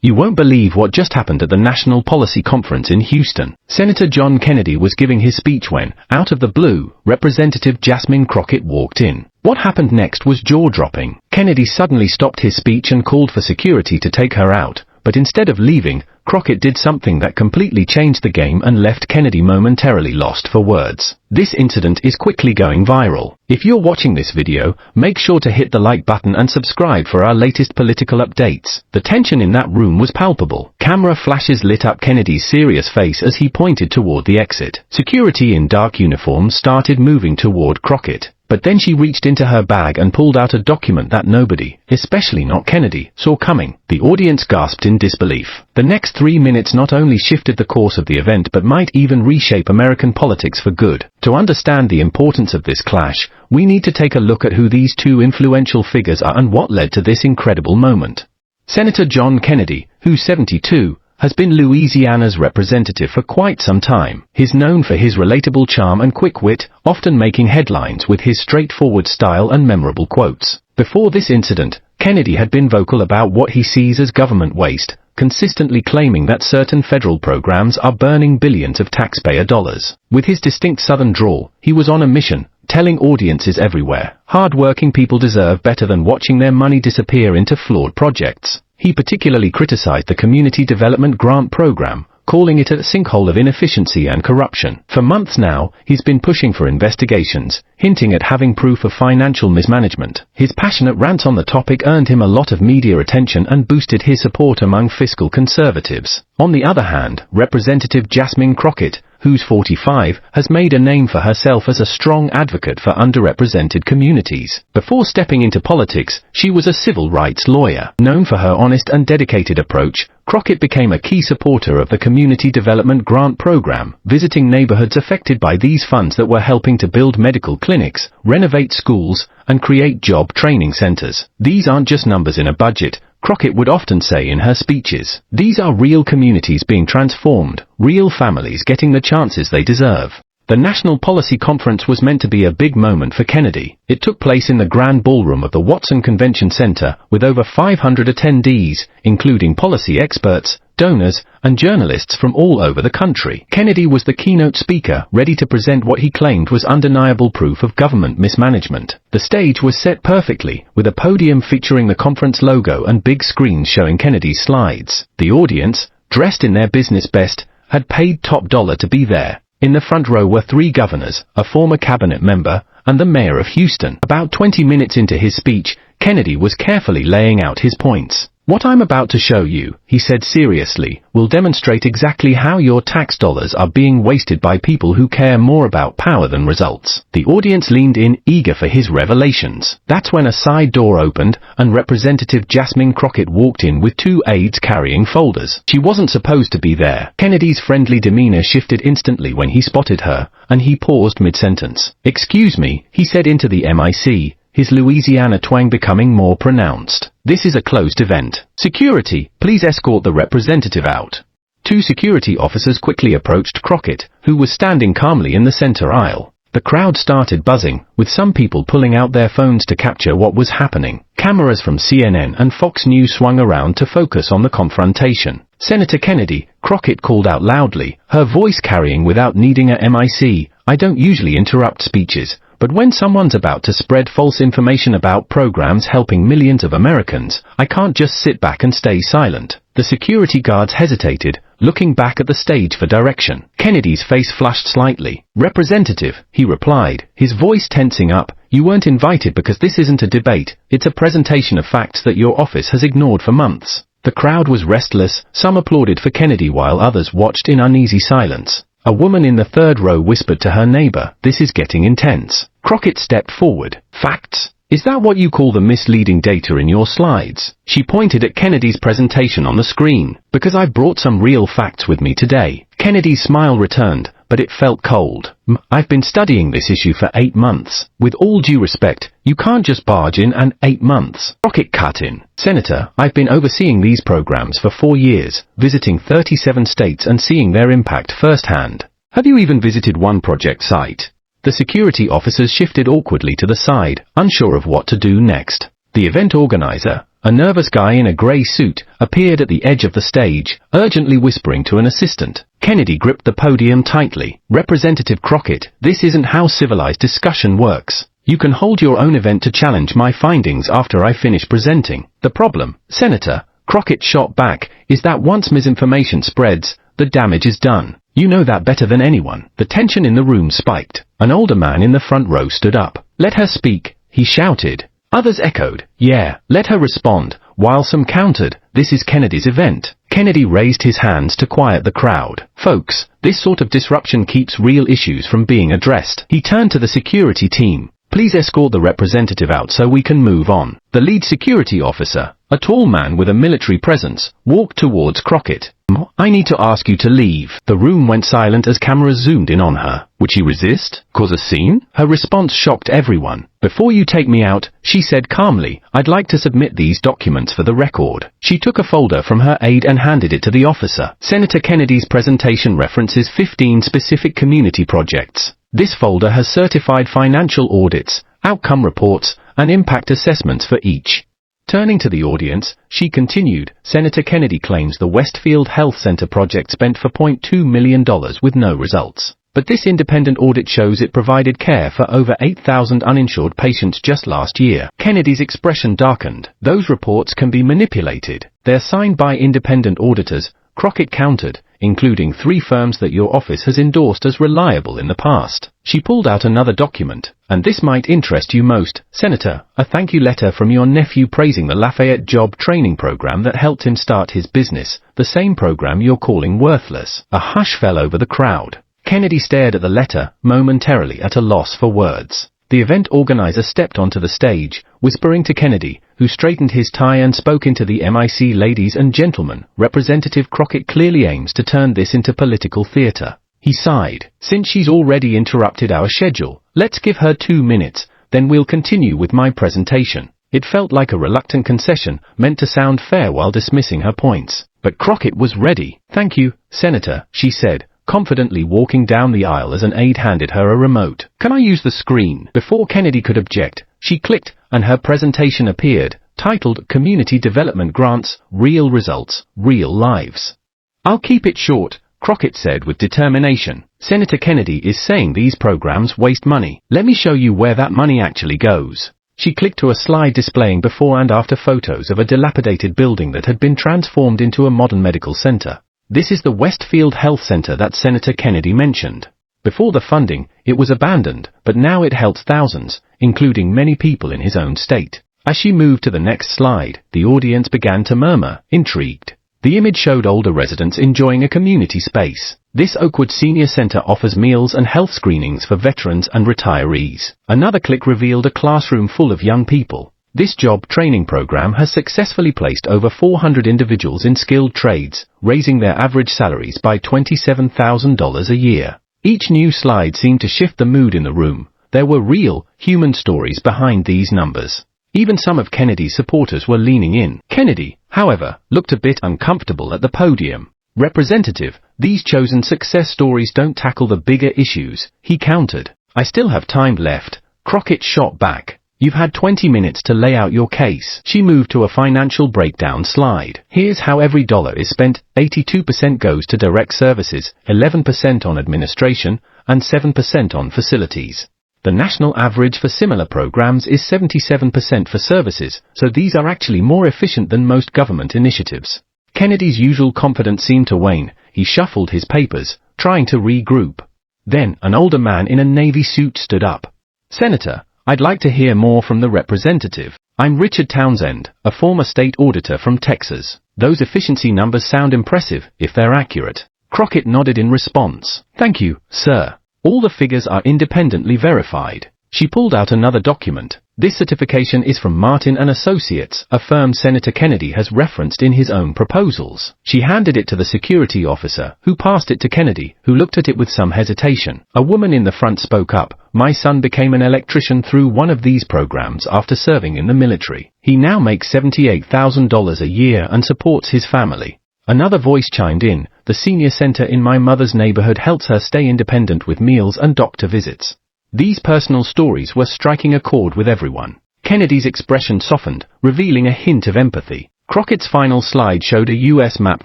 You won't believe what just happened at the National Policy Conference in Houston. Senator John Kennedy was giving his speech when, out of the blue, Representative Jasmine Crockett walked in. What happened next was jaw-dropping. Kennedy suddenly stopped his speech and called for security to take her out, but instead of leaving, Crockett did something that completely changed the game and left Kennedy momentarily lost for words. This incident is quickly going viral. If you're watching this video, make sure to hit the like button and subscribe for our latest political updates. The tension in that room was palpable. Camera flashes lit up Kennedy's serious face as he pointed toward the exit. Security in dark uniforms started moving toward Crockett. But then she reached into her bag and pulled out a document that nobody, especially not Kennedy, saw coming. The audience gasped in disbelief. The next 3 minutes not only shifted the course of the event but might even reshape American politics for good. To understand the importance of this clash, we need to take a look at who these two influential figures are and what led to this incredible moment. Senator John Kennedy, who's 72, has been Louisiana's representative for quite some time. He's known for his relatable charm and quick wit, often making headlines with his straightforward style and memorable quotes. Before this incident, Kennedy had been vocal about what he sees as government waste, consistently claiming that certain federal programs are burning billions of taxpayer dollars. With his distinct Southern drawl, he was on a mission, telling audiences everywhere, hard-working people deserve better than watching their money disappear into flawed projects. He particularly criticized the Community Development Grant Program, calling it a sinkhole of inefficiency and corruption. For months now, he's been pushing for investigations, hinting at having proof of financial mismanagement. His passionate rants on the topic earned him a lot of media attention and boosted his support among fiscal conservatives. On the other hand, Representative Jasmine Crockett, who's 45, has made a name for herself as a strong advocate for underrepresented communities. Before stepping into politics, she was a civil rights lawyer. Known for her honest and dedicated approach, Crockett became a key supporter of the Community Development Grant Program, visiting neighborhoods affected by these funds that were helping to build medical clinics, renovate schools, and create job training centers. These aren't just numbers in a budget, Crockett would often say in her speeches. These are real communities being transformed, real families getting the chances they deserve. The National Policy Conference was meant to be a big moment for Kennedy. It took place in the Grand Ballroom of the Watson Convention Center, with over 500 attendees, including policy experts, donors, and journalists from all over the country. Kennedy was the keynote speaker, ready to present what he claimed was undeniable proof of government mismanagement. The stage was set perfectly, with a podium featuring the conference logo and big screens showing Kennedy's slides. The audience, dressed in their business best, had paid top dollar to be there. In the front row were 3 governors, a former cabinet member, and the mayor of Houston. About 20 minutes into his speech, Kennedy was carefully laying out his points. "What I'm about to show you," he said seriously, "will demonstrate exactly how your tax dollars are being wasted by people who care more about power than results." The audience leaned in, eager for his revelations. That's when a side door opened, and Representative Jasmine Crockett walked in with 2 aides carrying folders. She wasn't supposed to be there. Kennedy's friendly demeanor shifted instantly when he spotted her, and he paused mid-sentence. "Excuse me," he said into the mic, his Louisiana twang becoming more pronounced. "This is a closed event. Security, please escort the representative out." 2 security officers quickly approached Crockett, who was standing calmly in the center aisle. The crowd started buzzing, with some people pulling out their phones to capture what was happening. Cameras from CNN and Fox News swung around to focus on the confrontation. "Senator Kennedy," Crockett called out loudly, her voice carrying without needing a mic, "I don't usually interrupt speeches, but when someone's about to spread false information about programs helping millions of Americans, I can't just sit back and stay silent." The security guards hesitated, looking back at the stage for direction. Kennedy's face flushed slightly. "Representative," he replied, his voice tensing up, "you weren't invited because this isn't a debate, it's a presentation of facts that your office has ignored for months." The crowd was restless, some applauded for Kennedy while others watched in uneasy silence. A woman in the 3rd row whispered to her neighbor, "This is getting intense." Crockett stepped forward. "Facts? Is that what you call the misleading data in your slides?" She pointed at Kennedy's presentation on the screen. "Because I brought some real facts with me today." Kennedy's smile returned, but it felt cold. "I've been studying this issue for 8 months. With all due respect, you can't just barge in and 8 months. Crockett cut in. "Senator, I've been overseeing these programs for 4 years, visiting 37 states and seeing their impact firsthand. Have you even visited one project site?" The security officers shifted awkwardly to the side, unsure of what to do next. The event organizer, A nervous guy in a grey suit appeared at the edge of the stage, urgently whispering to an assistant. Kennedy gripped the podium tightly. Representative Crockett, this isn't how civilized discussion works. You can hold your own event to challenge my findings after I finish presenting. The problem, Senator, Crockett shot back, is that once misinformation spreads, the damage is done. You know that better than anyone. The tension in the room spiked. An older man in the front row stood up. Let her speak, he shouted. Others echoed, yeah, let her respond, while some countered, this is Kennedy's event. Kennedy raised his hands to quiet the crowd. Folks, this sort of disruption keeps real issues from being addressed. He turned to the security team. Please escort the representative out so we can move on. The lead security officer, a tall man with a military presence, walked towards Crockett. I need to ask you to leave. The room went silent as cameras zoomed in on her. Would she resist? Cause a scene? Her response shocked everyone. Before you take me out, she said calmly, I'd like to submit these documents for the record. She took a folder from her aide and handed it to the officer. Senator Kennedy's presentation references 15 specific community projects. This folder has certified financial audits, outcome reports, and impact assessments for each. Turning to the audience, she continued, Senator Kennedy claims the Westfield Health Center project spent $4.2 million with no results. But this independent audit shows it provided care for over 8,000 uninsured patients just last year. Kennedy's expression darkened. Those reports can be manipulated. They're signed by independent auditors, Crockett countered, including 3 firms that your office has endorsed as reliable in the past. She pulled out another document, and this might interest you most, Senator, a thank you letter from your nephew praising the Lafayette job training program that helped him start his business, the same program you're calling worthless. A hush fell over the crowd. Kennedy stared at the letter, momentarily at a loss for words. The event organizer stepped onto the stage, whispering to Kennedy, who straightened his tie and spoke into the mic. Ladies and gentlemen, Representative Crockett clearly aims to turn this into political theater. He sighed. Since she's already interrupted our schedule, let's give her 2 minutes, then we'll continue with my presentation. It felt like a reluctant concession, meant to sound fair while dismissing her points. But Crockett was ready. Thank you, Senator, she said, confidently walking down the aisle as an aide handed her a remote. Can I use the screen? Before Kennedy could object, she clicked, and her presentation appeared, titled Community Development Grants, Real Results, Real Lives. I'll keep it short, Crockett said with determination. Senator Kennedy is saying these programs waste money. Let me show you where that money actually goes. She clicked to a slide displaying before and after photos of a dilapidated building that had been transformed into a modern medical center. This is the Westfield Health Center that Senator Kennedy mentioned. Before the funding, it was abandoned, but now it helps thousands, including many people in his own state. As she moved to the next slide, the audience began to murmur, intrigued. The image showed older residents enjoying a community space. This Oakwood Senior Center offers meals and health screenings for veterans and retirees. Another click revealed a classroom full of young people. This job training program has successfully placed over 400 individuals in skilled trades, raising their average salaries by $27,000 a year. Each new slide seemed to shift the mood in the room. There were real, human stories behind these numbers. Even some of Kennedy's supporters were leaning in. Kennedy, however, looked a bit uncomfortable at the podium. Representative, these chosen success stories don't tackle the bigger issues, he countered. I still have time left, Crockett shot back. You've had 20 minutes to lay out your case. She moved to a financial breakdown slide. Here's how every dollar is spent. 82% goes to direct services, 11% on administration, and 7% on facilities. The national average for similar programs is 77% for services, so these are actually more efficient than most government initiatives. Kennedy's usual confidence seemed to wane. He shuffled his papers, trying to regroup. Then, an older man in a navy suit stood up. Senator, I'd like to hear more from the representative. I'm Richard Townsend, a former state auditor from Texas. Those efficiency numbers sound impressive, if they're accurate. Crockett nodded in response. Thank you, sir. All the figures are independently verified. She pulled out another document. This certification is from Martin & Associates, a firm Senator Kennedy has referenced in his own proposals. She handed it to the security officer, who passed it to Kennedy, who looked at it with some hesitation. A woman in the front spoke up. My son became an electrician through one of these programs after serving in the military. He now makes $78,000 a year and supports his family. Another voice chimed in. The senior center in my mother's neighborhood helps her stay independent with meals and doctor visits. These personal stories were striking a chord with everyone. Kennedy's expression softened, revealing a hint of empathy. Crockett's final slide showed a U.S. map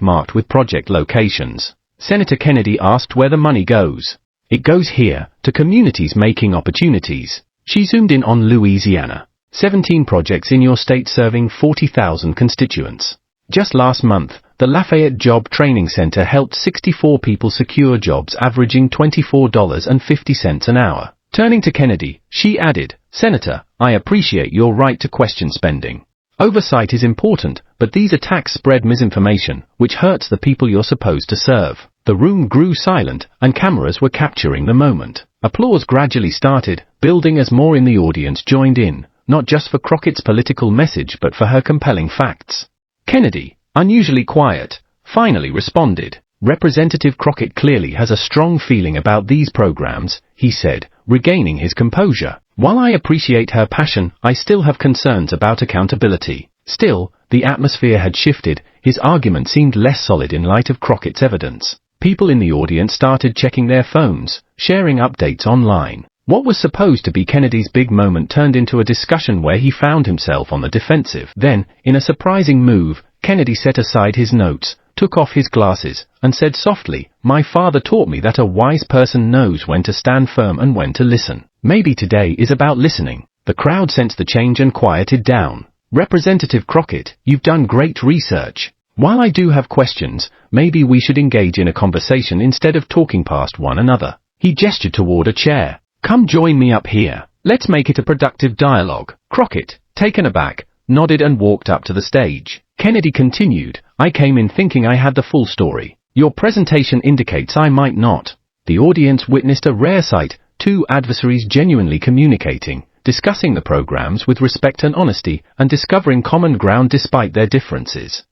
marked with project locations. Senator Kennedy asked where the money goes. It goes here, to communities making opportunities. She zoomed in on Louisiana. 17 projects in your state serving 40,000 constituents. Just last month, the Lafayette Job Training Center helped 64 people secure jobs averaging $24.50 an hour. Turning to Kennedy, she added, "Senator, I appreciate your right to question spending. Oversight is important, but these attacks spread misinformation, which hurts the people you're supposed to serve." The room grew silent, and cameras were capturing the moment. Applause gradually started, building as more in the audience joined in, not just for Crockett's political message but for her compelling facts. Kennedy, unusually quiet, finally responded. "Representative Crockett clearly has a strong feeling about these programs," he said, regaining his composure. "While I appreciate her passion, I still have concerns about accountability." Still, the atmosphere had shifted. His argument seemed less solid in light of Crockett's evidence. People in the audience started checking their phones, sharing updates online. What was supposed to be Kennedy's big moment turned into a discussion where he found himself on the defensive. Then, in a surprising move, Kennedy set aside his notes, took off his glasses, and said softly, "My father taught me that a wise person knows when to stand firm and when to listen. Maybe today is about listening." The crowd sensed the change and quieted down. "Representative Crockett, you've done great research. While I do have questions, maybe we should engage in a conversation instead of talking past one another." He gestured toward a chair. "Come join me up here. Let's make it a productive dialogue." Crockett, taken aback, nodded and walked up to the stage. Kennedy continued, "I came in thinking I had the full story. Your presentation indicates I might not." The audience witnessed a rare sight, two adversaries genuinely communicating, discussing the programs with respect and honesty, and discovering common ground despite their differences.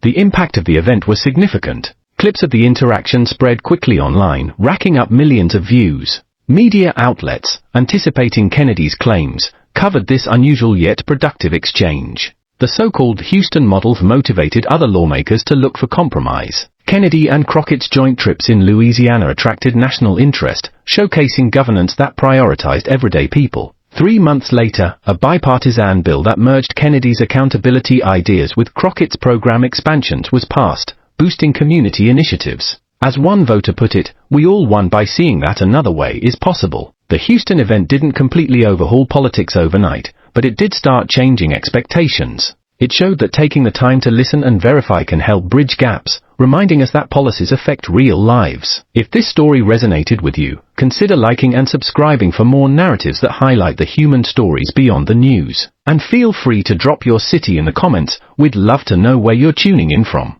The impact of the event was significant. Clips of the interaction spread quickly online, racking up millions of views. Media outlets, anticipating Kennedy's claims, covered this unusual yet productive exchange. The so-called Houston model motivated other lawmakers to look for compromise. Kennedy and Crockett's joint trips in Louisiana attracted national interest, showcasing governance that prioritized everyday people. 3 months later, a bipartisan bill that merged Kennedy's accountability ideas with Crockett's program expansions was passed, boosting community initiatives. As one voter put it, "We all won by seeing that another way is possible." The Houston event didn't completely overhaul politics overnight, but it did start changing expectations. It showed that taking the time to listen and verify can help bridge gaps, reminding us that policies affect real lives. If this story resonated with you, consider liking and subscribing for more narratives that highlight the human stories beyond the news. And feel free to drop your city in the comments. We'd love to know where you're tuning in from.